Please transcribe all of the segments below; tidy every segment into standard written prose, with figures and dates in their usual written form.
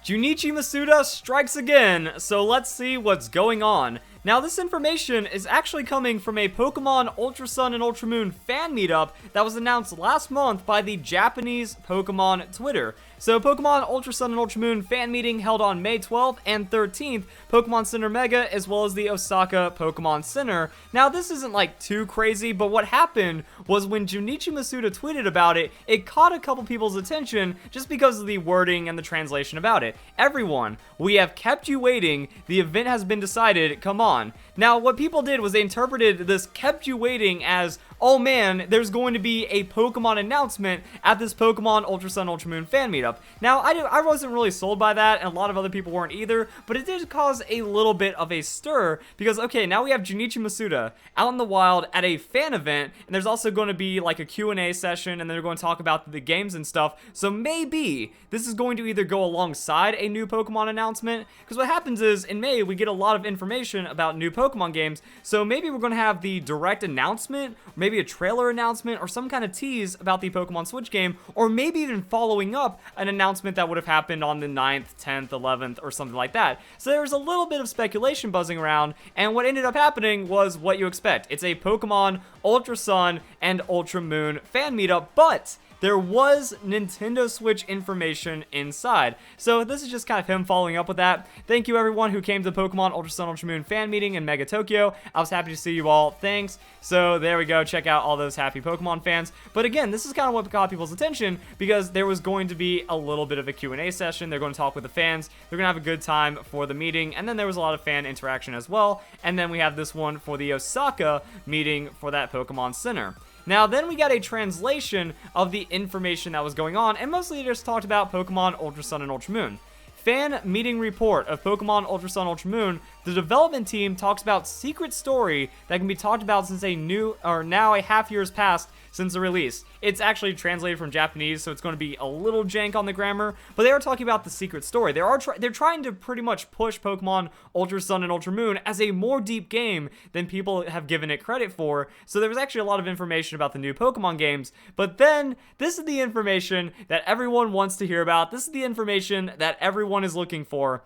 Junichi Masuda strikes again, so let's see what's going on. Now, this information is actually coming from a Pokemon Ultra Sun and Ultra Moon fan meetup that was announced last month by the Japanese Pokemon Twitter. So, Pokemon Ultra Sun and Ultra Moon fan meeting held on May 12th and 13th, Pokemon Center Mega, as well as the Osaka Pokemon Center. Now, this isn't like too crazy, but what happened was when Junichi Masuda tweeted about it, it caught a couple people's attention just because of the wording and the translation about it. Everyone, we have kept you waiting. The event has been decided. Come on. Now, what people did was they interpreted this kept you waiting as, oh man, there's going to be a Pokemon announcement at this Pokemon Ultra Sun Ultra Moon fan meetup. Now, I wasn't really sold by that, and a lot of other people weren't either, but it did cause a little bit of a stir, because, okay, now we have Junichi Masuda out in the wild at a fan event, and there's also going to be like a Q&A session, and they're going to talk about the games and stuff, so maybe this is going to either go alongside a new Pokemon announcement, because what happens is, in May, we get a lot of information about new Pokemon games, so maybe we're going to have the direct announcement, maybe a trailer announcement, or some kind of tease about the Pokemon Switch game, or maybe even following up an announcement that would have happened on the 9th, 10th, 11th, or something like that. So there was a little bit of speculation buzzing around, and what ended up happening was what you expect. It's a Pokemon Ultra Sun and Ultra Moon fan meetup, but there was Nintendo Switch information inside. So this is just kind of him following up with that. Thank you everyone who came to the Pokemon Ultra Sun Ultra Moon fan meeting in Mega Tokyo. I was happy to see you all. Thanks. So there we go. Check out all those happy Pokemon fans. But again, this is kind of what caught people's attention because there was going to be a little bit of a Q&A session. They're going to talk with the fans. They're going to have a good time for the meeting. And then there was a lot of fan interaction as well. And then we have this one for the Osaka meeting for that Pokemon Center. Now, then we got a translation of the information that was going on, and mostly it just talked about Pokemon Ultra Sun and Ultra Moon. Fan meeting report of Pokemon Ultra Sun Ultra Moon. The development team talks about secret story that can be talked about since now a half year has passed since the release. It's actually translated from Japanese, so it's going to be a little jank on the grammar, but they are talking about the secret story. They're trying to pretty much push Pokemon Ultra Sun and Ultra Moon as a more deep game than people have given it credit for, so there was actually a lot of information about the new Pokemon games, but then this is the information that everyone wants to hear about. This is the information that everyone is looking for.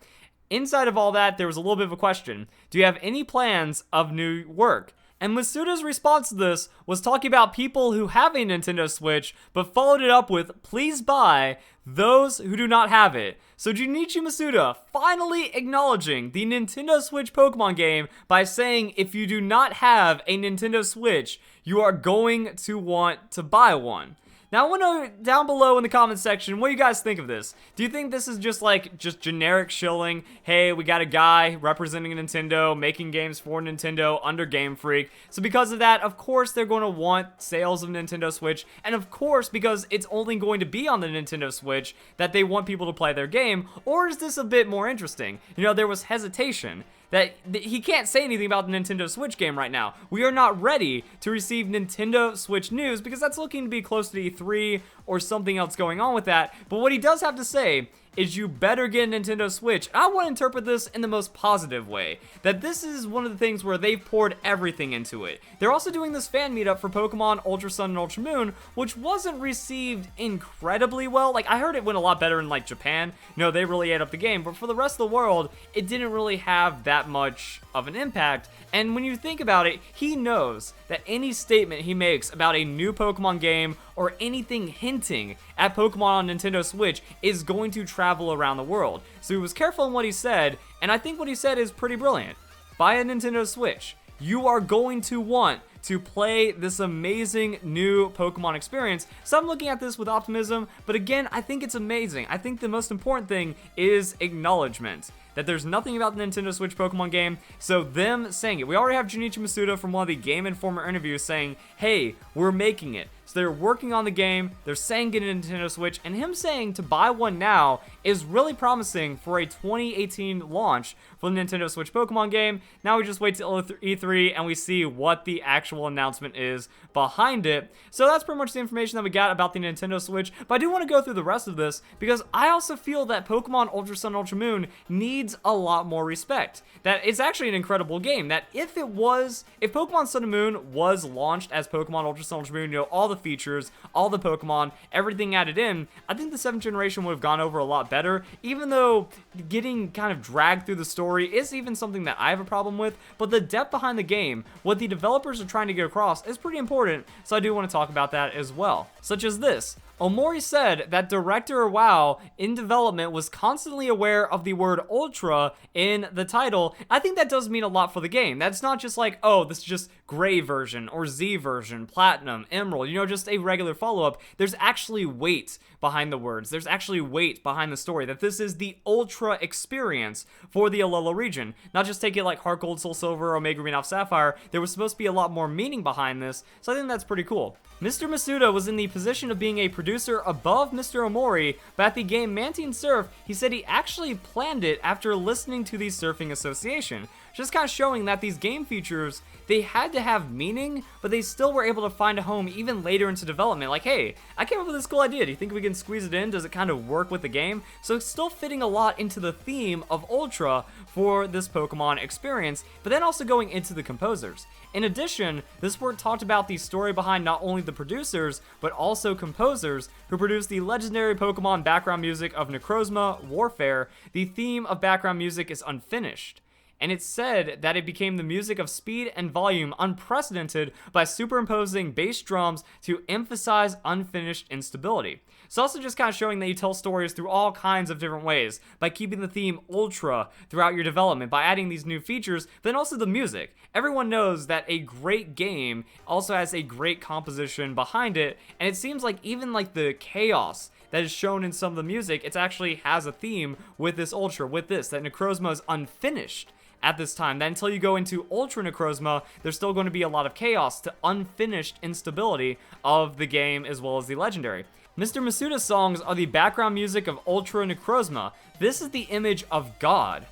Inside of all that, there was a little bit of a question. Do you have any plans of new work? And Masuda's response to this was talking about people who have a Nintendo Switch, but followed it up with, please buy those who do not have it. So Junichi Masuda finally acknowledging the Nintendo Switch Pokemon game by saying if you do not have a Nintendo Switch, you are going to want to buy one. Now, I want to know down below in the comments section, what do you guys think of this? Do you think this is just generic shilling? Hey, we got a guy representing Nintendo, making games for Nintendo under Game Freak. So because of that, of course, they're going to want sales of Nintendo Switch. And of course, because it's only going to be on the Nintendo Switch, that they want people to play their game. Or is this a bit more interesting? You know, there was hesitation that he can't say anything about the Nintendo Switch game right now. We are not ready to receive Nintendo Switch news because that's looking to be close to E3 or something else going on with that. But what he does have to say is you better get a Nintendo Switch. I want to interpret this in the most positive way, that this is one of the things where they've poured everything into it. They're also doing this fan meetup for Pokemon Ultra Sun and Ultra Moon, which wasn't received incredibly well. Like, I heard it went a lot better in, like, Japan. You know, they really ate up the game, but for the rest of the world, it didn't really have that much of an impact. And when you think about it, he knows that any statement he makes about a new Pokemon game or anything hinting at Pokemon on Nintendo Switch is going to travel around the world. So he was careful in what he said, and I think what he said is pretty brilliant. Buy a Nintendo Switch. You are going to want to play this amazing new Pokemon experience. So I'm looking at this with optimism, but again, I think it's amazing. I think the most important thing is acknowledgement. That there's nothing about the Nintendo Switch Pokemon game, so them saying it. We already have Junichi Masuda from one of the Game Informer interviews saying, hey, we're making it. So they're working on the game, they're saying get a Nintendo Switch, and him saying to buy one now is really promising for a 2018 launch for the Nintendo Switch Pokemon game. Now we just wait till E3 and we see what the actual announcement is behind it. So that's pretty much the information that we got about the Nintendo Switch, but I do want to go through the rest of this because I also feel that Pokemon Ultra Sun Ultra Moon needs a lot more respect. That it's actually an incredible game, that if Pokemon Sun and Moon was launched as Pokemon Ultra Sun Ultra Moon, you know, all the features, all the Pokemon, everything added in, I think the 7th generation would have gone over a lot better, even though getting kind of dragged through the story is even something that I have a problem with, but the depth behind the game, what the developers are trying to get across, is pretty important, so I do want to talk about that as well. Such as this. Omori said that Director WoW in development was constantly aware of the word Ultra in the title. I think that does mean a lot for the game. That's not just like, oh, this is just Gray version or Z version, Platinum, Emerald, just a regular follow-up. There's actually weight behind the words. There's actually weight behind the story, that this is the Ultra experience for the Alola region. Not just take it like Heart Gold, Soul Silver, Omega Green, Alpha Sapphire. There was supposed to be a lot more meaning behind this, so I think that's pretty cool. Mr. Masuda was in the position of being a producer above Mr. Omori, but at the game Mantine Surf, he said he actually planned it after listening to the Surfing Association. Just kind of showing that these game features, they had to have meaning, but they still were able to find a home even later into development. Like, hey, I came up with this cool idea. Do you think we can squeeze it in? Does it kind of work with the game? So it's still fitting a lot into the theme of Ultra for this Pokemon experience, but then also going into the composers. In addition, this work talked about the story behind not only the producers, but also composers who produced the legendary Pokemon background music of Necrozma Warfare. The theme of background music is unfinished, and it's said that it became the music of speed and volume unprecedented by superimposing bass drums to emphasize unfinished instability. It's also just kind of showing that you tell stories through all kinds of different ways, by keeping the theme Ultra throughout your development, by adding these new features, but then also the music. Everyone knows that a great game also has a great composition behind it, and it seems like even like the chaos that is shown in some of the music, it actually has a theme with this Ultra, with this, that Necrozma is unfinished at this time, that until you go into Ultra Necrozma, there's still going to be a lot of chaos to unfinished instability of the game as well as the legendary. Mr. Masuda's songs are the background music of Ultra Necrozma. This is the image of God.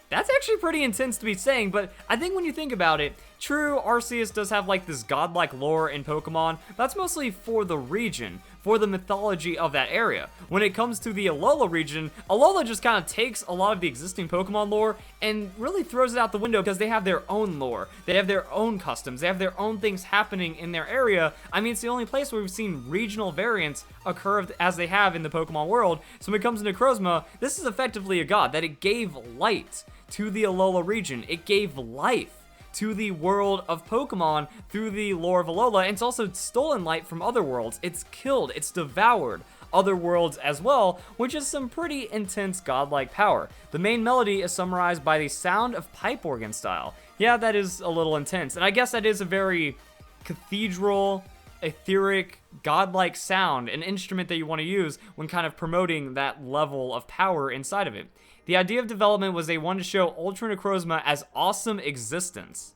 That's actually pretty intense to be saying, but I think when you think about it, true, Arceus does have like this godlike lore in Pokemon, but that's mostly for the region, for the mythology of that area. When it comes to the Alola region, Alola just kind of takes a lot of the existing Pokemon lore and really throws it out the window because they have their own lore. They have their own customs. They have their own things happening in their area. I mean, it's the only place where we've seen regional variants occur as they have in the Pokemon world. So when it comes to Necrozma, this is effectively a god, that it gave light to the Alola region. It gave life to the world of Pokemon through the lore of Alola, and it's also stolen light from other worlds. It's killed, it's devoured other worlds as well, which is some pretty intense godlike power. The main melody is summarized by the sound of pipe organ style. Yeah, that is a little intense, and I guess that is a very cathedral, etheric, godlike sound, an instrument that you want to use when kind of promoting that level of power inside of it. The idea of development was they wanted to show Ultra Necrozma as awesome existence.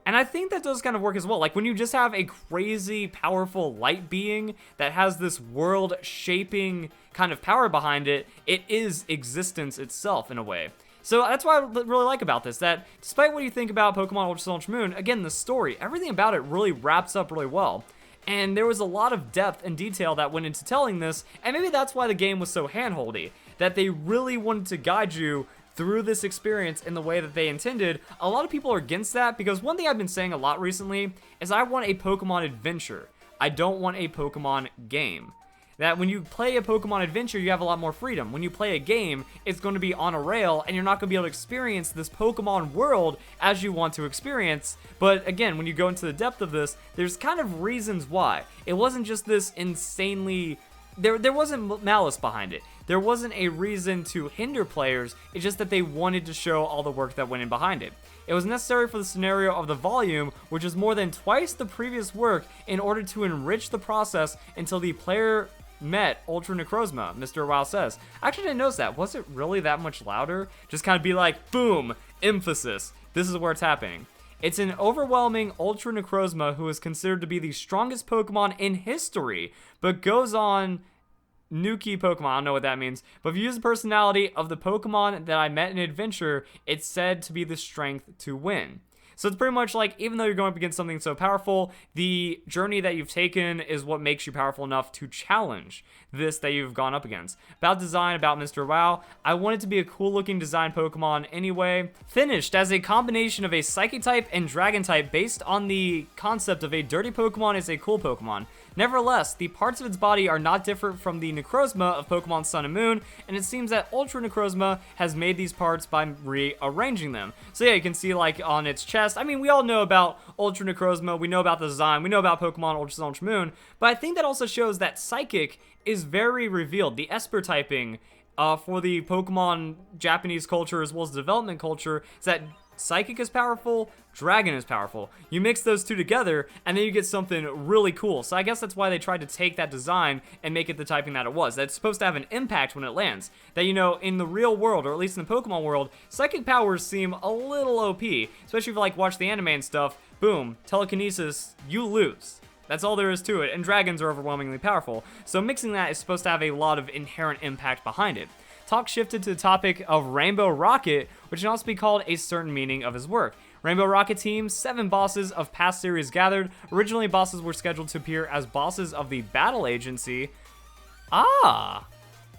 And I think that does kind of work as well. Like when you just have a crazy, powerful light being that has this world-shaping kind of power behind it, it is existence itself in a way. So that's what I really like about this, that despite what you think about Pokemon Ultra Sun, Ultra Moon, again, the story, everything about it really wraps up really well. And there was a lot of depth and detail that went into telling this, and maybe that's why the game was so handholdy, that they really wanted to guide you through this experience in the way that they intended. A lot of people are against that because one thing I've been saying a lot recently is I want a Pokemon adventure. I don't want a Pokemon game. That when you play a Pokemon adventure, you have a lot more freedom. When you play a game, it's going to be on a rail, and you're not going to be able to experience this Pokemon world as you want to experience. But again, when you go into the depth of this, there's kind of reasons why. It wasn't just this insanely... There wasn't malice behind it. There wasn't a reason to hinder players. It's just that they wanted to show all the work that went in behind it. It was necessary for the scenario of the volume, which is more than twice the previous work, in order to enrich the process until the player met Ultra Necrozma, Mr. Wow says. I actually didn't notice that. Was it really that much louder? Just kind of be like, boom, emphasis. This is where it's happening. It's an overwhelming Ultra Necrozma who is considered to be the strongest Pokemon in history, but goes on Nuki Pokemon, I don't know what that means, but if you use the personality of the Pokemon that I met in Adventure, it's said to be the strength to win. So it's pretty much like, even though you're going up against something so powerful, the journey that you've taken is what makes you powerful enough to challenge this that you've gone up against. About design, about Mr. Wow, I want it to be a cool looking design Pokemon anyway. Finished as a combination of a Psychic type and Dragon type based on the concept of a dirty Pokemon is a cool Pokemon. Nevertheless, the parts of its body are not different from the Necrozma of Pokemon Sun and Moon, and it seems that Ultra Necrozma has made these parts by rearranging them. So yeah, you can see like on its chest, I mean, we all know about Ultra Necrozma, we know about the design, we know about Pokemon Ultra Sun, Ultra Moon, but I think that also shows that Psychic is very revealed. The Esper typing for the Pokemon Japanese culture as well as development culture is that Psychic is powerful, Dragon is powerful. You mix those two together, and then you get something really cool. So I guess that's why they tried to take that design and make it the typing that it was. That's supposed to have an impact when it lands. That, you know, in the real world, or at least in the Pokemon world, Psychic powers seem a little OP. Especially if you like watch the anime and stuff. Boom, telekinesis, you lose. That's all there is to it, and dragons are overwhelmingly powerful. So mixing that is supposed to have a lot of inherent impact behind it. Talk shifted to the topic of Rainbow Rocket, which can also be called a certain meaning of his work. Rainbow Rocket Team, 7 bosses of past series gathered. Originally, bosses were scheduled to appear as bosses of the Battle Agency. Ah,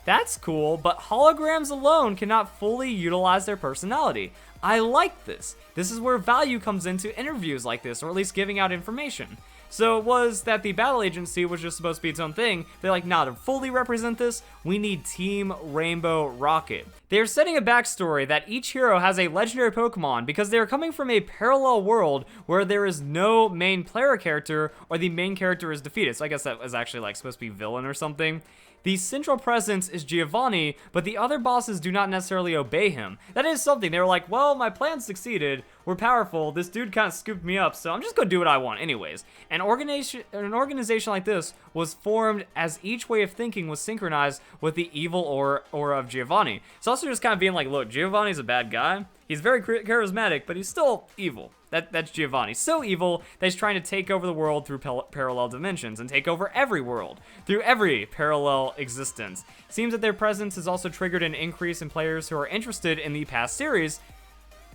that's cool, but holograms alone cannot fully utilize their personality. I like this. This is where value comes into interviews like this, or at least giving out information. So it was that the Battle Agency was just supposed to be its own thing. They're like, nah, to fully represent this, we need Team Rainbow Rocket. They're setting a backstory that each hero has a legendary Pokemon because they're coming from a parallel world where there is no main player character or the main character is defeated. So I guess that was actually like supposed to be villain or something. The central presence is Giovanni, but the other bosses do not necessarily obey him. That is something. They were like, well, my plan succeeded. We're powerful. This dude kind of scooped me up, so I'm just going to do what I want anyways. An organization like this was formed as each way of thinking was synchronized with the evil aura of Giovanni. It's also just kind of being like, look, Giovanni's a bad guy. He's very charismatic, but he's still evil. That's Giovanni. So evil that he's trying to take over the world through parallel dimensions and take over every world through every parallel existence. Seems that their presence has also triggered an increase in players who are interested in the past series.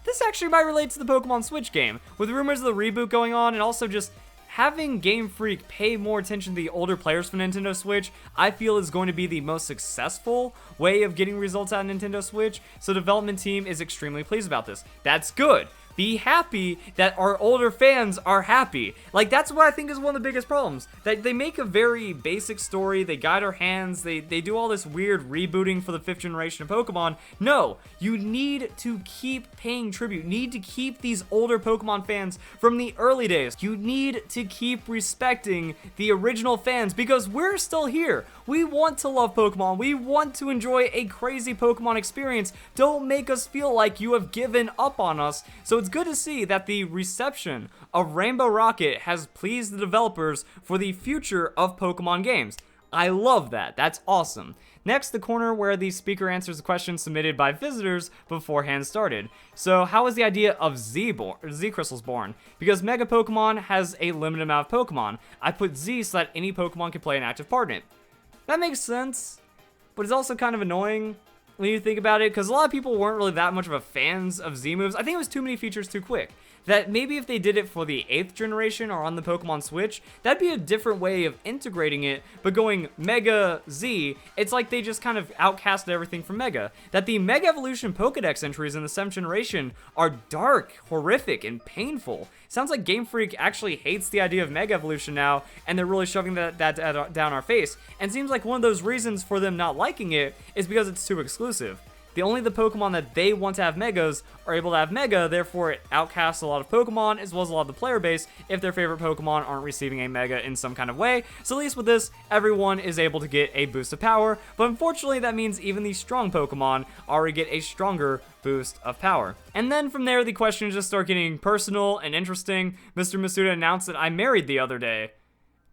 This actually might relate to the Pokemon Switch game, with rumors of the reboot going on and also just having Game Freak pay more attention to the older players for Nintendo Switch, I feel is going to be the most successful way of getting results out of Nintendo Switch, so the development team is extremely pleased about this. That's good. Be happy that our older fans are happy. Like, that's what I think is one of the biggest problems. That they make a very basic story, they guide our hands, they do all this weird rebooting for the 5th generation of Pokemon. No, you need to keep paying tribute. You need to keep these older Pokemon fans from the early days. You need to keep respecting the original fans because we're still here. We want to love Pokemon. We want to enjoy a crazy Pokemon experience. Don't make us feel like you have given up on us. So it's good to see that the reception of Rainbow Rocket has pleased the developers for the future of Pokemon games. I love that. That's awesome. Next, the corner where the speaker answers the questions submitted by visitors beforehand started. So, how was the idea of Z crystals born? Because Mega Pokemon has a limited amount of Pokemon. I put Z so that any Pokemon can play an active part in it. That makes sense, but it's also kind of annoying when you think about it, because a lot of people weren't really that much of a fans of Z moves. I think it was too many features too quick. That maybe if they did it for the 8th generation or on the Pokemon Switch, that'd be a different way of integrating it, but going Mega Z, it's like they just kind of outcasted everything from Mega. That the Mega Evolution Pokedex entries in the 7th generation are dark, horrific, and painful. Sounds like Game Freak actually hates the idea of Mega Evolution now, and they're really shoving that down our face. And it seems like one of those reasons for them not liking it is because it's too exclusive. Only the Pokemon that they want to have Megas are able to have Mega, therefore it outcasts a lot of Pokemon as well as a lot of the player base if their favorite Pokemon aren't receiving a Mega in some kind of way. So at least with this, everyone is able to get a boost of power, but unfortunately that means even the strong Pokemon already get a stronger boost of power. And then from there, the questions just start getting personal and interesting. Mr. Masuda announced that I married the other day.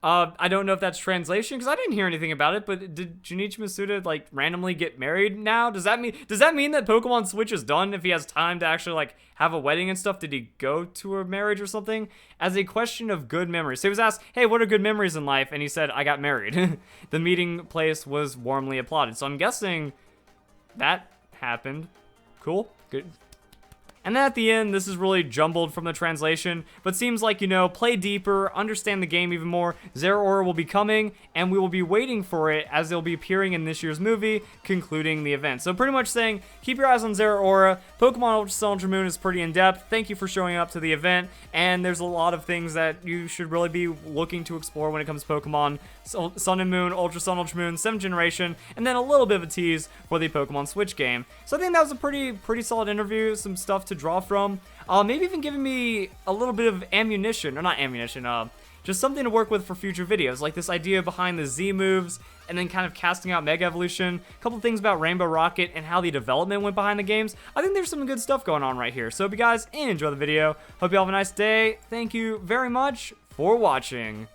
I don't know if that's translation because I didn't hear anything about it, but did Junichi Masuda like randomly get married now? Does that mean that Pokemon Switch is done if he has time to actually like have a wedding and stuff? Did he go to a marriage or something? As a question of good memories. So he was asked, hey, what are good memories in life? And he said, I got married. The meeting place was warmly applauded. So I'm guessing that happened. Cool. Good. And then at the end, this is really jumbled from the translation, but seems like, you know, play deeper, understand the game even more. Zero Aura will be coming, and we will be waiting for it as it'll be appearing in this year's movie, concluding the event. So pretty much saying, keep your eyes on Zero Aura. Pokemon Ultra Sun, Ultra Moon is pretty in-depth. Thank you for showing up to the event, and there's a lot of things that you should really be looking to explore when it comes to Pokemon Sun and Moon, Ultra Sun, Ultra Moon, 7th generation, and then a little bit of a tease for the Pokemon Switch game. So I think that was a pretty solid interview, some stuff to draw from. Maybe even giving me a little bit of ammunition, or not ammunition, just something to work with for future videos, like this idea behind the Z moves, and then kind of casting out Mega Evolution, a couple things about Rainbow Rocket and how the development went behind the games. I think there's some good stuff going on right here. So hope you guys enjoy the video. Hope you all have a nice day. Thank you very much for watching.